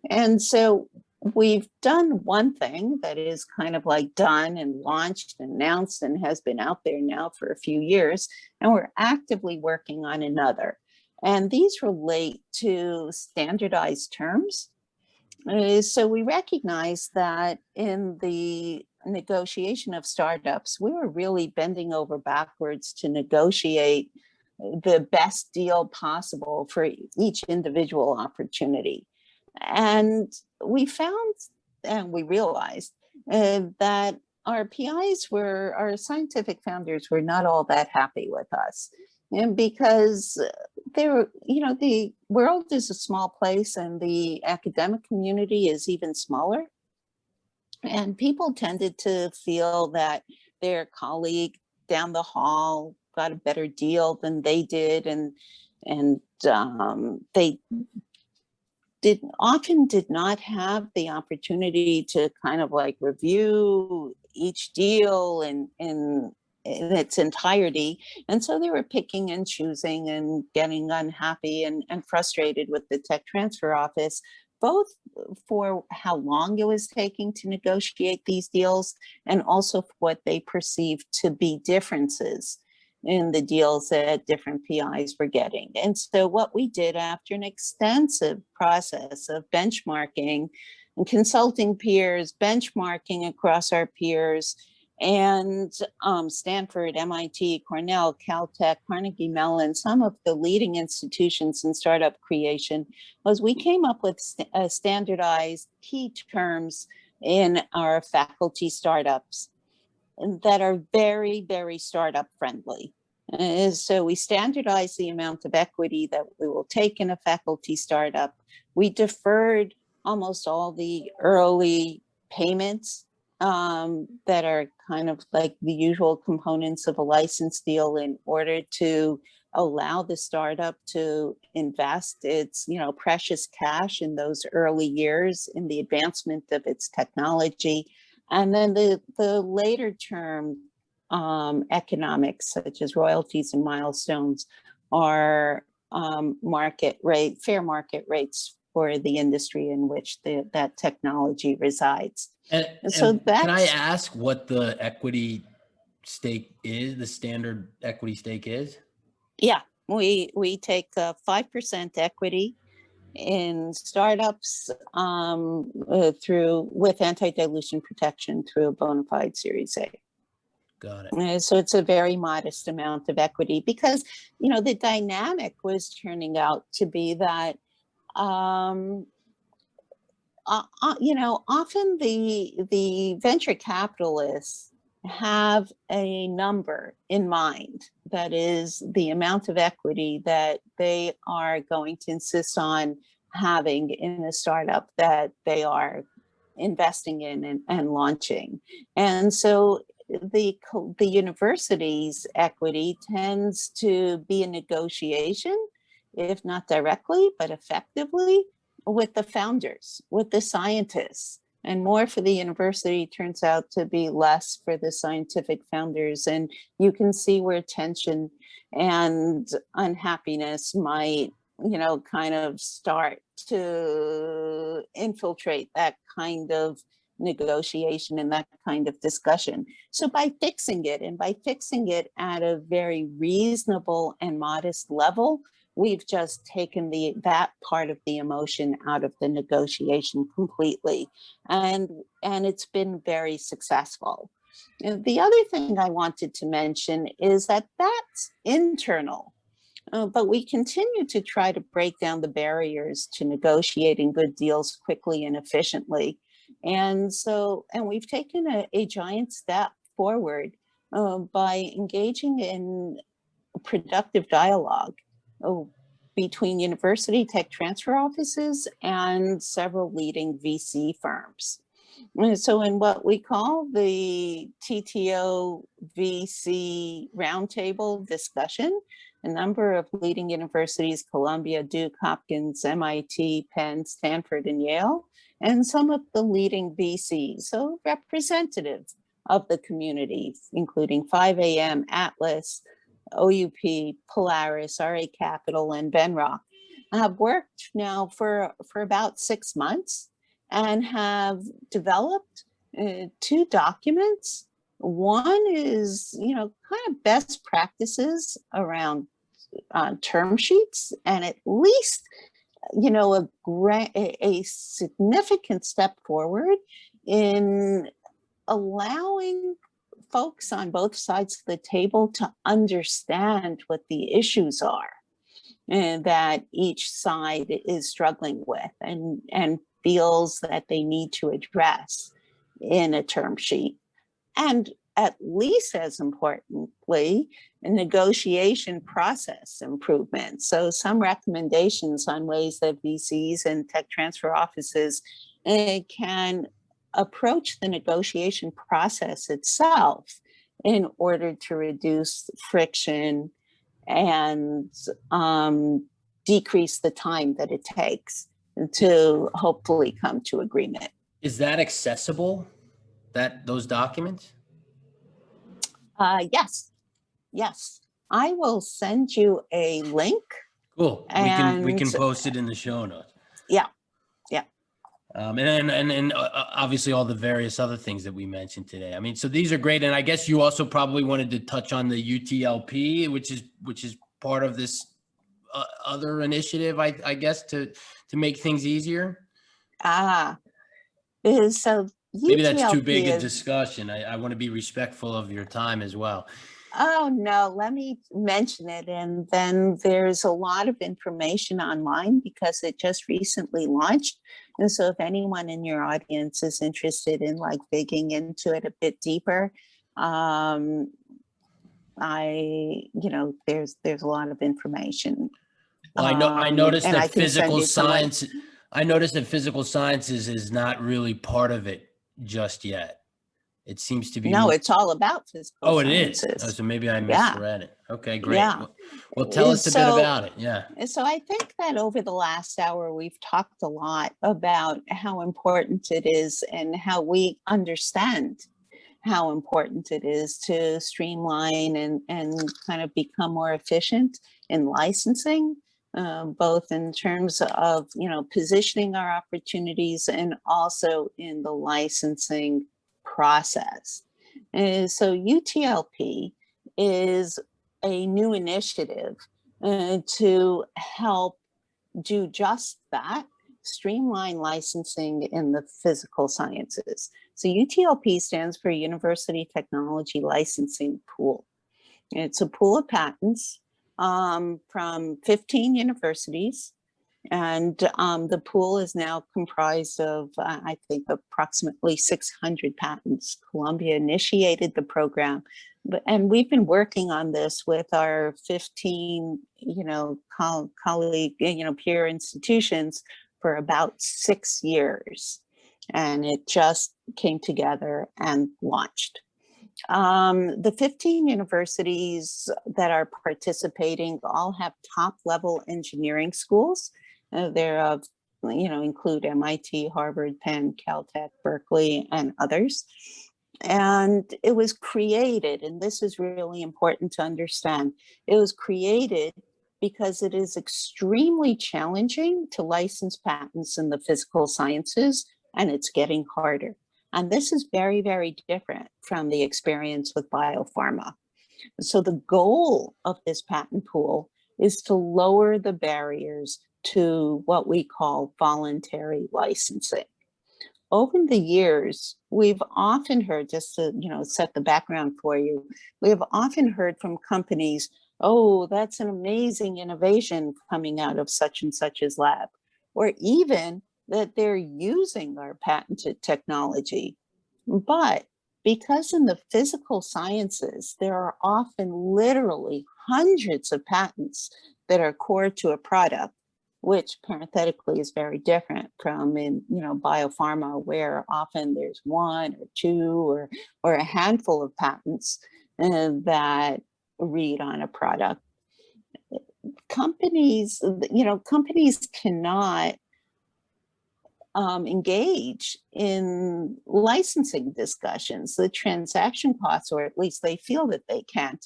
And so we've done one thing that is kind of like done and launched and announced and has been out there now for a few years, and we're actively working on another. And these relate to standardized terms. So we recognize that in the negotiation of startups, we were really bending over backwards to negotiate the best deal possible for each individual opportunity. And we found and we realized that our our scientific founders were not all that happy with us. And because the world is a small place and the academic community is even smaller. And people tended to feel that their colleague down the hall got a better deal than they did. And they often did not have the opportunity to kind of like review each deal in its entirety. And so they were picking and choosing and getting unhappy and frustrated with the tech transfer office, both for how long it was taking to negotiate these deals and also for what they perceived to be differences in the deals that different PIs were getting. And so what we did after an extensive process of benchmarking and consulting peers, benchmarking across our peers, and Stanford, MIT, Cornell, Caltech, Carnegie Mellon, some of the leading institutions in startup creation, was we came up with standardized key terms in our faculty startups that are very, very startup friendly. So we standardize the amount of equity that we will take in a faculty startup. We deferred almost all the early payments that are kind of like the usual components of a license deal in order to allow the startup to invest its precious cash in those early years in the advancement of its technology. And then the later term economics, such as royalties and milestones, are fair market rates for the industry in which that technology resides. And so can I ask what the equity stake is, the standard equity stake is? Yeah, we take 5% equity in startups with anti-dilution protection through a bona fide Series A. Got it. So it's a very modest amount of equity because, the dynamic was turning out to be that, often the venture capitalists have a number in mind. That is the amount of equity that they are going to insist on having in a startup that they are investing in and launching. And so the university's equity tends to be a negotiation, if not directly, but effectively with the founders, with the scientists. and more for the university turns out to be less for the scientific founders. And you can see where tension and unhappiness might, kind of start to infiltrate that kind of negotiation and that kind of discussion. So by fixing it, and by fixing it at a very reasonable and modest level, we've just taken that part of the emotion out of the negotiation completely, and it's been very successful. And the other thing I wanted to mention is that that's internal. But we continue to try to break down the barriers to negotiating good deals quickly and efficiently. And we've taken a giant step forward by engaging in productive dialogue between university tech transfer offices and several leading VC firms. And so in what we call the TTO VC roundtable discussion, a number of leading universities, Columbia, Duke, Hopkins, MIT, Penn, Stanford, and Yale, and some of the leading VCs, so representatives of the community, including 5AM, Atlas, OUP, Polaris, RA Capital, and Benrock, have worked now for about 6 months and have developed 2 documents. One is, kind of best practices around term sheets, and at least, a significant step forward in allowing folks on both sides of the table to understand what the issues are and that each side is struggling with and feels that they need to address in a term sheet. And at least as importantly, a negotiation process improvement. So some recommendations on ways that VCs and tech transfer offices can approach the negotiation process itself in order to reduce friction and decrease the time that it takes to hopefully come to agreement. Is that accessible, those documents? Yes. I will send you a link. Cool. We can post it in the show notes. Yeah. And obviously all the various other things that we mentioned today. I mean, so these are great. And I guess you also probably wanted to touch on the UTLP, which is part of this other initiative, I guess, to make things easier. So UTLP, maybe that's too big a discussion. I want to be respectful of your time as well. Oh, no, let me mention it. And then there's a lot of information online because it just recently launched. And so if anyone in your audience is interested in digging into it a bit deeper, there's a lot of information. Well, I noticed that physical science. I noticed that physical sciences is not really part of it just yet. It seems to be. No, it's all about physical sciences. It is. Oh, so maybe I misread it. Okay, great. Yeah. Well, tell us a bit about it. Yeah. So I think that over the last hour, we've talked a lot about how important it is and how we understand how important it is to streamline and kind of become more efficient in licensing, both in terms of, positioning our opportunities and also in the licensing process. So UTLP is a new initiative to help do just that, streamline licensing in the physical sciences. So UTLP stands for University Technology Licensing Pool. It's a pool of patents from 15 universities. And the pool is now comprised of, I think, approximately 600 patents. Columbia initiated the program, and we've been working on this with our 15, colleague, peer institutions for about 6 years. And it just came together and launched. The 15 universities that are participating all have top-level engineering schools. They're of include MIT, Harvard, Penn, Caltech, Berkeley, and others. And it was created, and this is really important to understand, it was created because it is extremely challenging to license patents in the physical sciences, and it's getting harder. And this is very, very different from the experience with biopharma. So the goal of this patent pool is to lower the barriers to what we call voluntary licensing. Over the years, we've often heard, just to set the background for you, we have often heard from companies, oh, that's an amazing innovation coming out of such and such's lab, or even that they're using our patented technology. But because in the physical sciences, there are often literally hundreds of patents that are core to a product, which parenthetically is very different from in biopharma, where often there's one or two or a handful of patents that read on a product. Companies cannot engage in licensing discussions. The transaction costs, or at least they feel that they can't,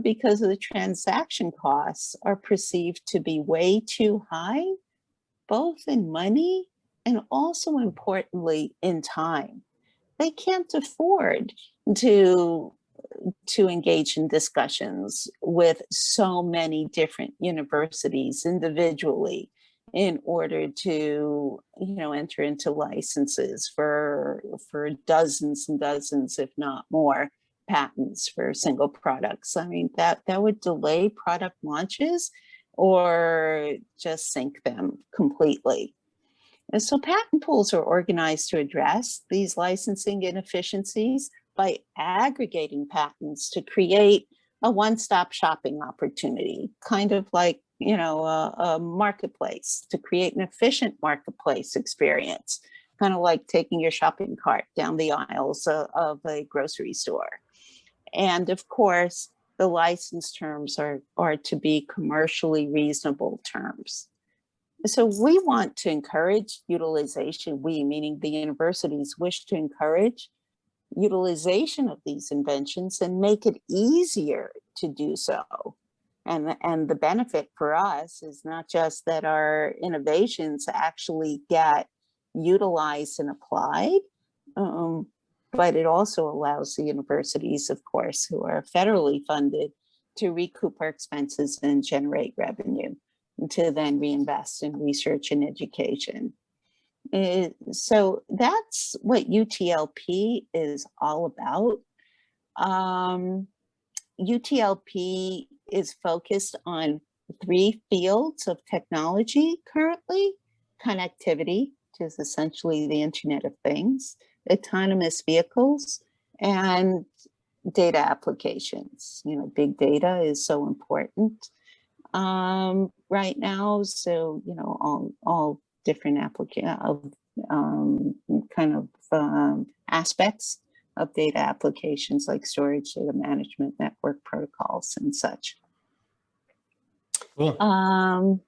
because the transaction costs are perceived to be way too high, both in money and also importantly in time. They can't afford to engage in discussions with so many different universities individually in order to enter into licenses for dozens and dozens, if not more, patents for single products. I mean, that would delay product launches or just sink them completely. And so patent pools are organized to address these licensing inefficiencies by aggregating patents to create a one-stop shopping opportunity, kind of like a marketplace, to create an efficient marketplace experience, kind of like taking your shopping cart down the aisles of a grocery store. And of course, the license terms are to be commercially reasonable terms. So we want to encourage utilization. We, meaning the universities, wish to encourage utilization of these inventions and make it easier to do so. And the benefit for us is not just that our innovations actually get utilized and applied, but it also allows the universities, of course, who are federally funded, to recoup our expenses and generate revenue, and to then reinvest in research and education. So that's what UTLP is all about. UTLP is focused on 3 fields of technology currently: connectivity, which is essentially the Internet of Things, autonomous vehicles, and data applications. Big data is so important right now. So, all different aspects of data applications like storage, data management, network protocols, and such. Cool.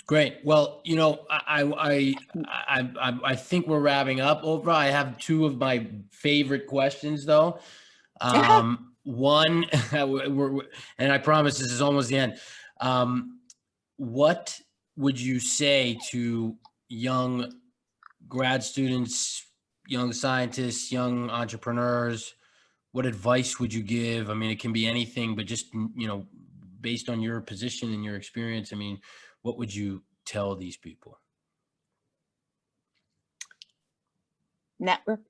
Great. Well, I think we're wrapping up, Ofra. I have 2 of my favorite questions, though. One, and I promise this is almost the end. What would you say to young grad students, young scientists, young entrepreneurs? What advice would you give? I mean, it can be anything, but just, based on your position and your experience, I mean, what would you tell these people? Network.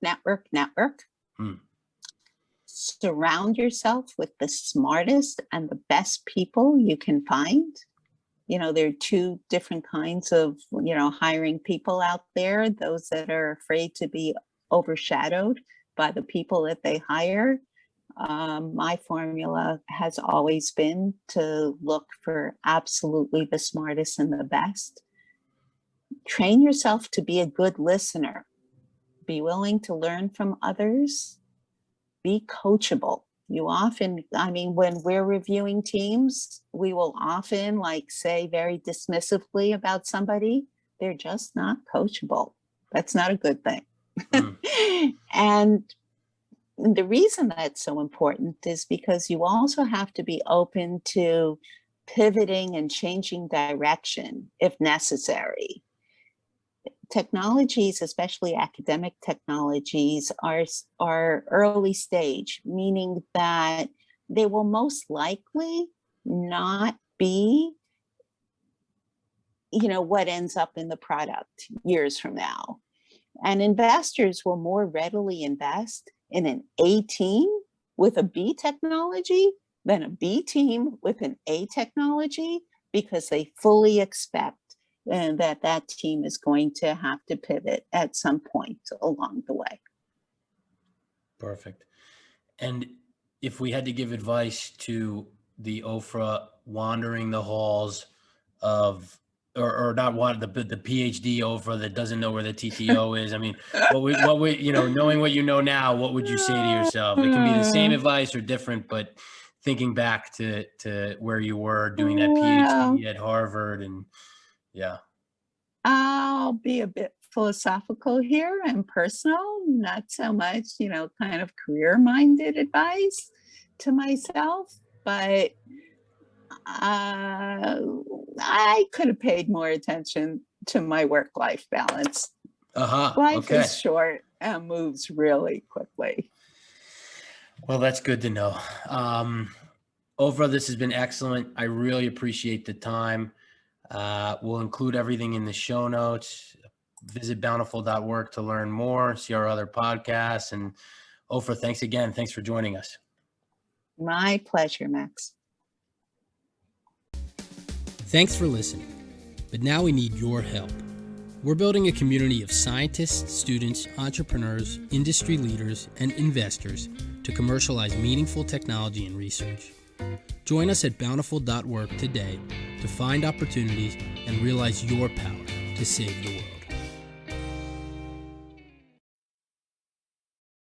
Surround yourself with the smartest and the best people you can find. There are 2 different kinds of, hiring people out there: those that are afraid to be overshadowed by the people that they hire. My formula has always been to look for absolutely the smartest and the best. Train yourself to be a good listener. Be willing to learn from others. Be coachable. You often, I mean, when we're reviewing teams, we will often say very dismissively about somebody, they're just not coachable. That's not a good thing. And the reason that's so important is because you also have to be open to pivoting and changing direction if necessary. Technologies, especially academic technologies, are early stage, meaning that they will most likely not be, what ends up in the product years from now. And investors will more readily invest in an A team with a B technology than a B team with an A technology, because they fully expect that team is going to have to pivot at some point along the way. Perfect. And if we had to give advice to the Ofra wandering the halls of, or not one, the PhD Ofra that doesn't know where the TTO is, I mean, what would, knowing what you know now, what would you say to yourself? It can be the same advice or different, but thinking back to where you were doing that PhD at Harvard, and yeah. I'll be a bit philosophical here and personal, not so much, kind of career-minded advice to myself, but I could have paid more attention to my work-life balance. Life is short and moves really quickly. Well, that's good to know. Ofra, this has been excellent. I really appreciate the time. We'll include everything in the show notes. Visit bountiful.work to learn more, see our other podcasts. And Ofra, thanks again. Thanks for joining us. My pleasure, Max. Thanks for listening. But now we need your help. We're building a community of scientists, students, entrepreneurs, industry leaders, and investors to commercialize meaningful technology and research. Join us at bountiful.work today to find opportunities and realize your power to save the world.